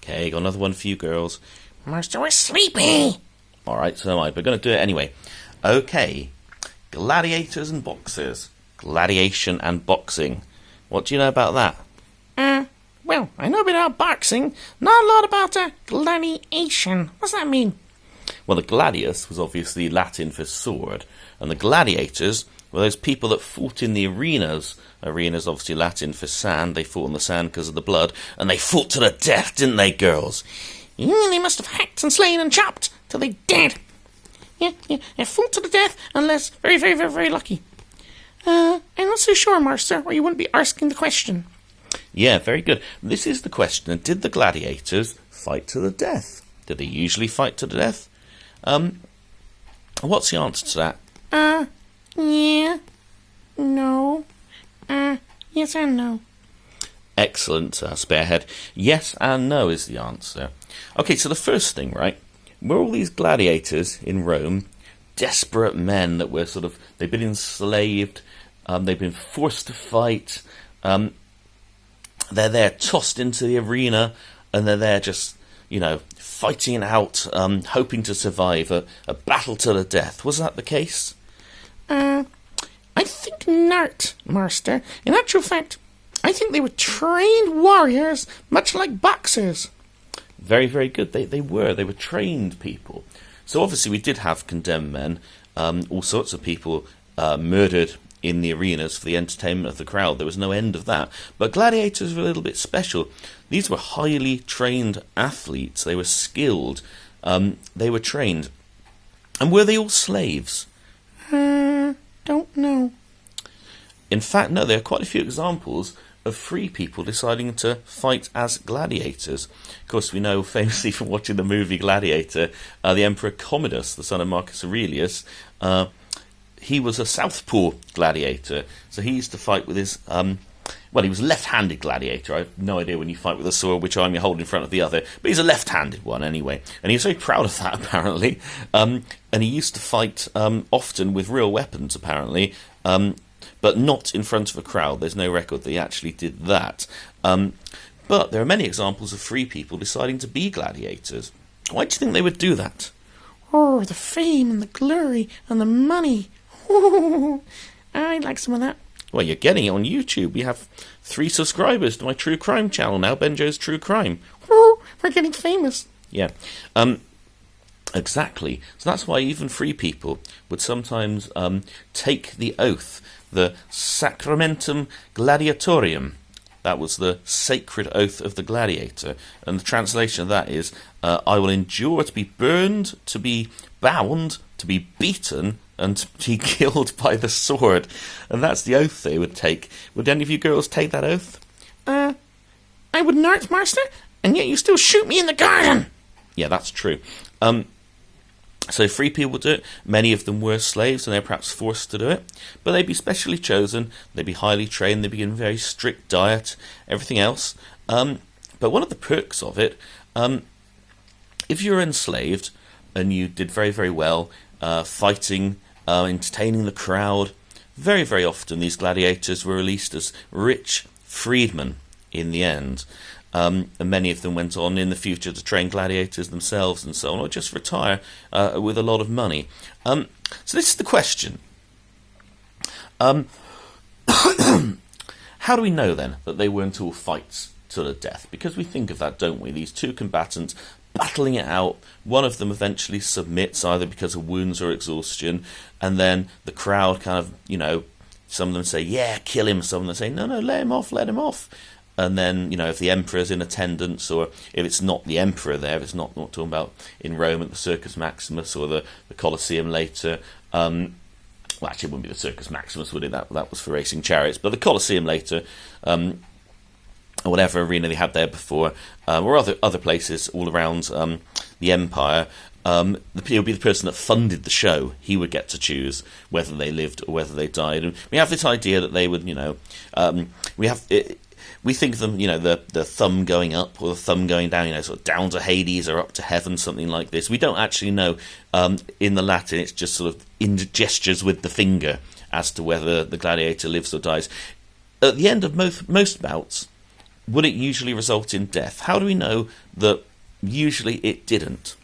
Okay, got another one for you girls. Master, we're sleepy. Alright, so am I, but we're going to do it anyway. Okay, gladiators and boxers. Gladiation and boxing. What do you know about that? Well, I know a bit about boxing, not a lot about gladiation. What's that mean? Well, the gladius was obviously Latin for sword, and the gladiators were those people that fought in the arenas. Arenas obviously Latin for sand. They fought in the sand because of the blood, and they fought to the death, didn't they, girls? They must have hacked and slain and chopped till they dead. Yeah, they fought to the death unless very, very, very, very lucky. I'm not so sure, Master, or you wouldn't be asking the question. Yeah, very good. This is the question. Did the gladiators fight to the death? Did they usually fight to the death? What's the answer to that? Yeah. No. Yes and no. Excellent, Sparehead. Yes and no is the answer. Okay, so the first thing, right? Were all these gladiators in Rome desperate men that were they've been enslaved, they've been forced to fight, they're there tossed into the arena, and they're there just, fighting it out, hoping to survive a battle to the death. Was that the case? I think not, Master. In actual fact, I think they were trained warriors, much like boxers. Very, very good. They were trained people. So obviously we did have condemned men, all sorts of people murdered in the arenas for the entertainment of the crowd. There was no end of that. But gladiators were a little bit special. These were highly trained athletes. They were skilled. They were trained. And were they all slaves? Don't know. In fact, no, there are quite a few examples of free people deciding to fight as gladiators. Of course, we know famously from watching the movie Gladiator, the Emperor Commodus, the son of Marcus Aurelius, he was a southpaw gladiator. So he used to fight with his... he was a left-handed gladiator. I have no idea when you fight with a sword which arm you hold in front of the other, but he's a left-handed one anyway. And he was very proud of that, apparently. And he used to fight often with real weapons, apparently, but not in front of a crowd. There's no record that he actually did that. But there are many examples of free people deciding to be gladiators. Why do you think they would do that? Oh, the fame and the glory and the money. Oh, I'd like some of that. Well, you're getting it on YouTube. We have 3 subscribers to my True Crime channel now, Benjo's True Crime. Oh, we're getting famous. Yeah. Exactly. So that's why even free people would sometimes take the oath, the Sacramentum Gladiatorium. That was the sacred oath of the gladiator. And the translation of that is, I will endure to be burned, to be bound, to be beaten, and to be killed by the sword. And that's the oath they would take. Would any of you girls take that oath? I would not, Master, and yet you still shoot me in the garden. Yeah, that's true. So free people do it. Many of them were slaves, and they were perhaps forced to do it. But they'd be specially chosen. They'd be highly trained. They'd be given very strict diet, everything else. But one of the perks of it, if you were enslaved and you did very, very well, fighting, entertaining the crowd, very, very often these gladiators were released as rich freedmen in the end. And many of them went on in the future to train gladiators themselves and so on, or just retire with a lot of money. So this is the question. How do we know then that they weren't all fights to the death? Because we think of that, don't we? These 2 combatants battling it out. One of them eventually submits either because of wounds or exhaustion, and then the crowd kind of, some of them say, yeah, kill him. Some of them say, no, let him off. And then, if the emperor's in attendance, or if it's not the emperor there, if it's not talking about in Rome at the Circus Maximus or the Colosseum later. Well, actually, it wouldn't be the Circus Maximus, would it? That was for racing chariots. But the Colosseum later, or whatever arena they had there before, or other places all around the empire, it would be the person that funded the show. He would get to choose whether they lived or whether they died. And we have this idea that they would, we think of them, the thumb going up or the thumb going down, sort of down to Hades or up to heaven, something like this. We don't actually know. In the Latin, it's just sort of gestures with the finger as to whether the gladiator lives or dies. At the end of most bouts, would it usually result in death? How do we know that usually it didn't?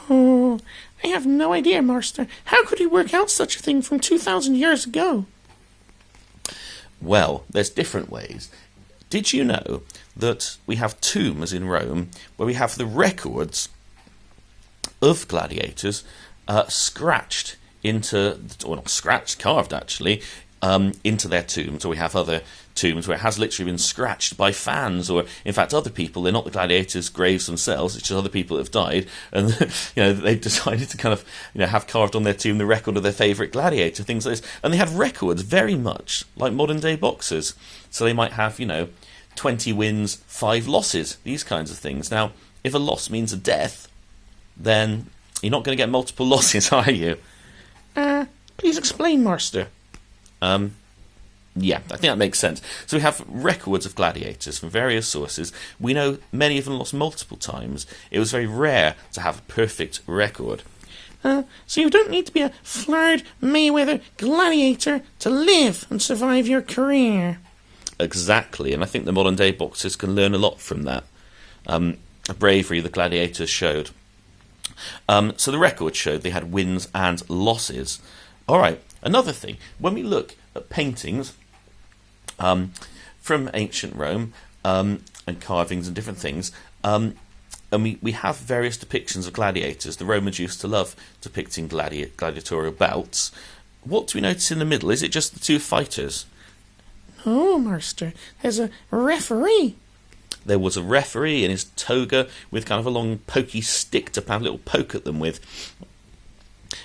Oh, I have no idea, Master. How could he work out such a thing from 2,000 years ago? Well, there's different ways. Did you know that we have tombs in Rome where we have the records of gladiators scratched into, or not scratched, carved actually, into their tombs, or we have other tombs where it has literally been scratched by fans, or in fact other people. They're not the gladiators' graves themselves, it's just other people that have died, and they've decided to kind of have carved on their tomb the record of their favourite gladiator, things like this. And they had records very much like modern day boxers, so they might have 20 wins, 5 losses, these kinds of things. Now, if a loss means a death, then you're not going to get multiple losses, are you? Please explain, Master. Yeah, I think that makes sense. So we have records of gladiators from various sources. We know many of them lost multiple times. It was very rare to have a perfect record. So you don't need to be a Floyd Mayweather gladiator to live and survive your career. Exactly, and I think the modern day boxers can learn a lot from that. Bravery the gladiators showed. So the record showed they had wins and losses. Alright, another thing, when we look at paintings from ancient Rome and carvings and different things, and we have various depictions of gladiators. The Romans used to love depicting gladiatorial bouts. What do we notice in the middle? Is it just the two fighters? Oh, Master, there's a referee. There was a referee in his toga with kind of a long pokey stick to have a little poke at them with.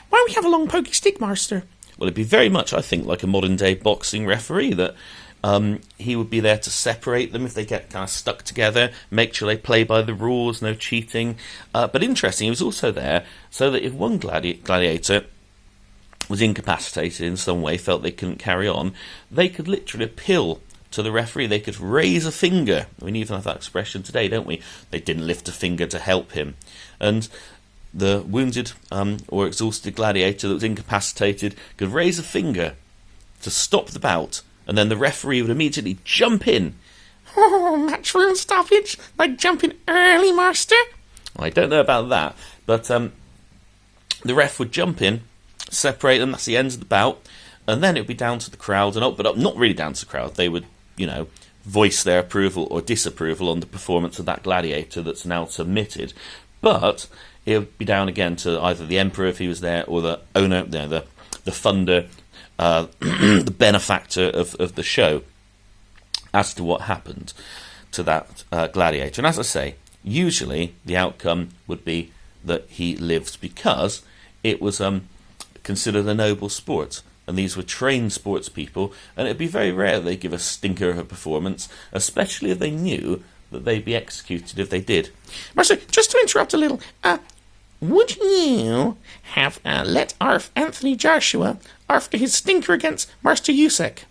Why do we have a long pokey stick, Master? Well, it'd be very much, I think, like a modern-day boxing referee, that he would be there to separate them if they get kind of stuck together, make sure they play by the rules, no cheating. But interesting, he was also there so that if one gladiator was incapacitated in some way, felt they couldn't carry on, they could literally appeal to the referee. They could raise a finger. We even have that expression today, don't we? They didn't lift a finger to help him. And the wounded or exhausted gladiator that was incapacitated could raise a finger to stop the bout, and then the referee would immediately jump in. Oh, match room stoppage? Like jumping early, Master? I don't know about that, but the ref would jump in, separate them, that's the end of the bout, and then it would be down to the crowd, but not really down to the crowd. They would, voice their approval or disapproval on the performance of that gladiator that's now submitted. But it would be down again to either the emperor if he was there, or the owner, the funder, the benefactor of the show, as to what happened to that gladiator. And as I say, usually the outcome would be that he lived, because it was considered a noble sport, and these were trained sports people, and it'd be very rare they give a stinker of a performance, especially if they knew that they'd be executed if they did. Master, just to interrupt a little, would you have let Anthony Joshua after his stinker against Master Usek?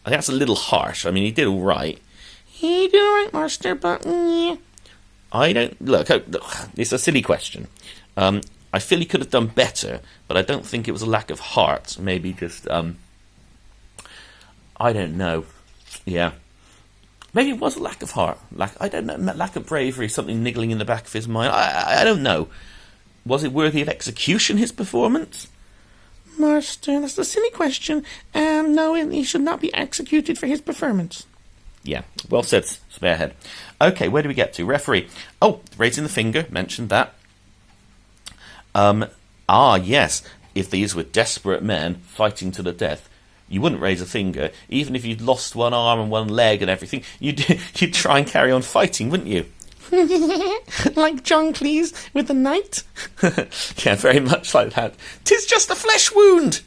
I think that's a little harsh. I mean, he did all right. He did all right, Master, but I don't... Look, it's a silly question. I feel he could have done better, but I don't think it was a lack of heart. Maybe just, I don't know. Yeah. Maybe it was a lack of heart. I don't know. Lack of bravery, something niggling in the back of his mind. I don't know. Was it worthy of execution, his performance? Master, that's a silly question. No, he should not be executed for his performance. Yeah, well said, Sparehead. Okay, where do we get to? Referee. Oh, raising the finger, mentioned that. Yes, if these were desperate men fighting to the death, you wouldn't raise a finger. Even if you'd lost one arm and one leg and everything, you'd try and carry on fighting, wouldn't you? Like John Cleese with the knight? Yeah, very much like that. "'Tis just a flesh wound!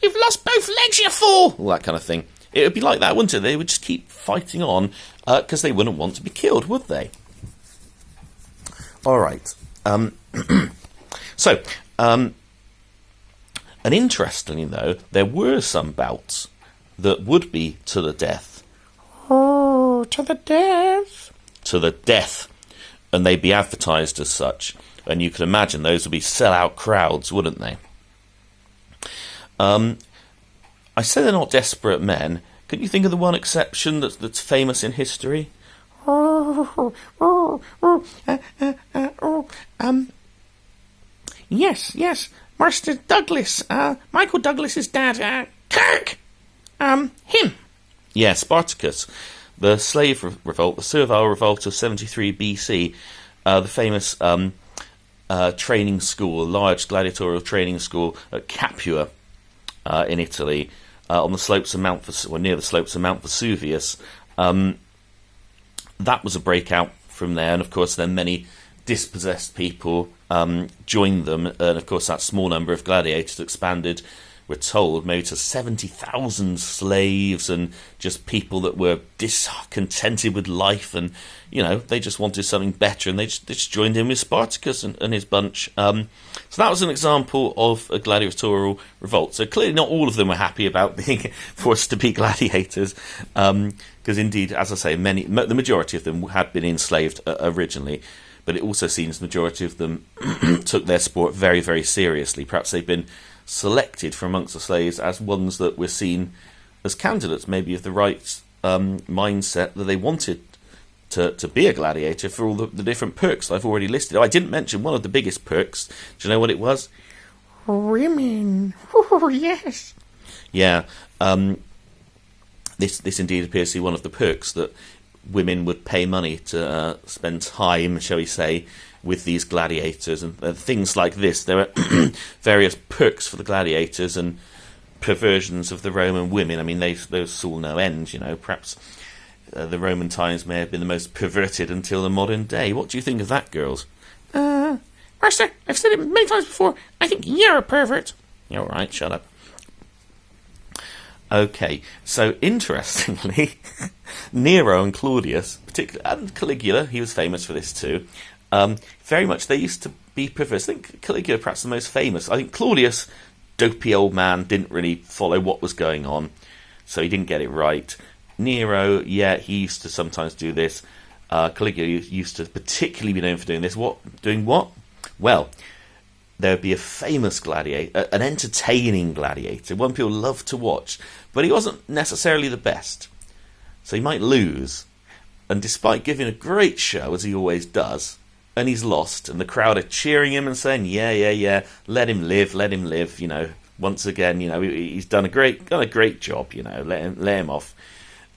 You've lost both legs, you fool!" All that kind of thing. It would be like that, wouldn't it? They would just keep fighting on, because they wouldn't want to be killed, would they? All right. So, and interestingly, though, there were some bouts that would be to the death. Oh, to the death. To the death. And they'd be advertised as such. And you can imagine those would be sell-out crowds, wouldn't they? I say they're not desperate men. Can you think of the one exception that's famous in history? Yes, Master Douglas, Michael Douglas's dad, Kirk, him. Yeah, Spartacus, the slave revolt, the servile revolt of 73 BC, the famous training school, large gladiatorial training school at Capua in Italy, on the slopes of near the slopes of Mount Vesuvius. That was a breakout from there, and of course then many dispossessed people joined them, and of course that small number of gladiators expanded, we're told, maybe to 70,000 slaves and just people that were discontented with life, and they just wanted something better, and they just joined in with Spartacus and his bunch. So that was an example of a gladiatorial revolt. So clearly not all of them were happy about being forced to be gladiators, because indeed, as I say, the majority of them had been enslaved originally, but it also seems the majority of them took their sport very, very seriously. Perhaps they've been selected from amongst the slaves as ones that were seen as candidates, maybe of the right mindset, that they wanted to be a gladiator for all the different perks I've already listed. I didn't mention one of the biggest perks. Do you know what it was? Women. Oh, yes. Yeah. This indeed appears to be one of the perks, that women would pay money to spend time, shall we say, with these gladiators, and things like this. There are various perks for the gladiators and perversions of the Roman women. I mean, those saw no end. Perhaps the Roman times may have been the most perverted until the modern day. What do you think of that, girls? Master, I've said it many times before. I think you're a pervert. You're all right. Shut up. Okay, so interestingly, Nero and Claudius, particularly, and Caligula, he was famous for this too. Very much, they used to be perverse. I think Caligula perhaps the most famous. I think Claudius, dopey old man, didn't really follow what was going on, so he didn't get it right. Nero, yeah, he used to sometimes do this. Caligula used to particularly be known for doing this. Doing what? Well, there would be a famous gladiator, an entertaining gladiator, one people love to watch, but he wasn't necessarily the best. So he might lose, and despite giving a great show, as he always does, and he's lost, and the crowd are cheering him and saying, yeah, let him live, once again, he's done a great job, let him off.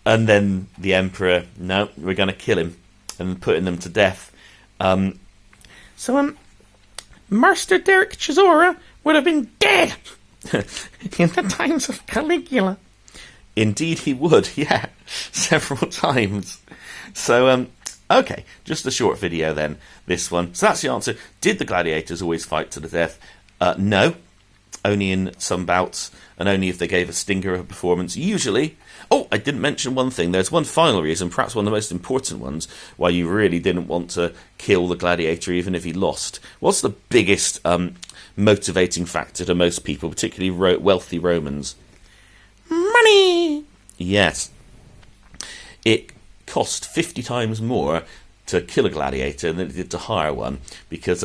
And then the emperor, no, we're going to kill him, and putting them to death. Master Derek Chisora would have been dead in the times of Caligula. Indeed he would, yeah, several times. So, okay, just a short video then, this one. So that's the answer. Did the gladiators always fight to the death? No, only in some bouts, and only if they gave a stinger of a performance, usually. Oh, I didn't mention one thing. There's one final reason, perhaps one of the most important ones, why you really didn't want to kill the gladiator even if he lost. What's the biggest motivating factor to most people, particularly wealthy Romans? Money! Yes. It cost 50 times more to kill a gladiator than it did to hire one, because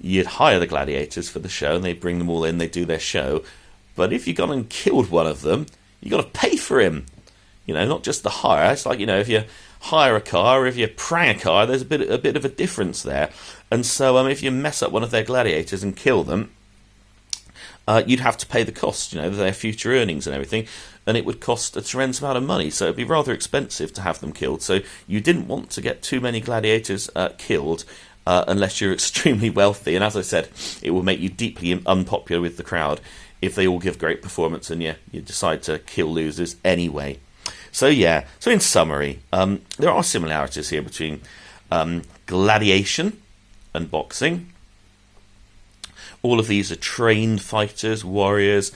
you'd hire the gladiators for the show, and they'd bring them all in, they'd do their show, but if you got and killed one of them, you got to pay for him. Not just the hire. It's like, if you hire a car or if you prang a car, there's a bit of a difference there. And so if you mess up one of their gladiators and kill them, you'd have to pay the cost, their future earnings and everything, and it would cost a tremendous amount of money, so it'd be rather expensive to have them killed. So you didn't want to get too many gladiators killed unless you're extremely wealthy, and as I said, it will make you deeply unpopular with the crowd if they all give great performance and you decide to kill losers anyway. So yeah, so in summary, there are similarities here between gladiation and boxing. All of these are trained fighters, warriors.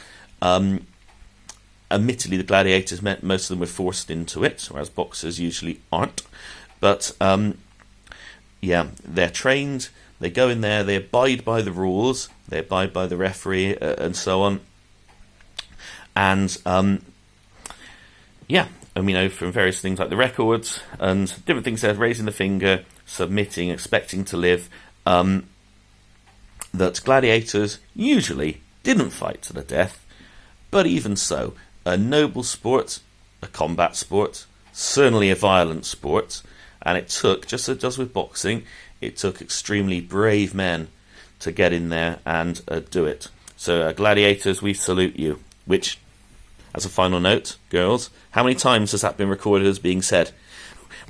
Admittedly, the gladiators, most of them were forced into it, whereas boxers usually aren't. But yeah, they're trained, they go in there, they abide by the rules, they abide by the referee, and so on. And yeah, and we know from various things like the records and different things, they're raising the finger, submitting, expecting to live, that gladiators usually didn't fight to the death, but even so, a noble sport, a combat sport, certainly a violent sport, and it took, just as it does with boxing, it took extremely brave men to get in there and do it. So, gladiators, we salute you. Which, as a final note, girls, how many times has that been recorded as being said?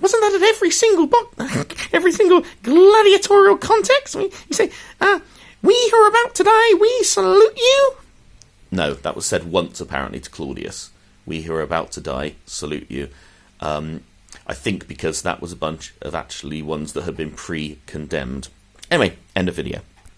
Wasn't that at every single gladiatorial context? You say, we who are about to die, we salute you? No, that was said once, apparently, to Claudius. We who are about to die, salute you. I think because that was a bunch of actually ones that had been pre-condemned. Anyway, end of video.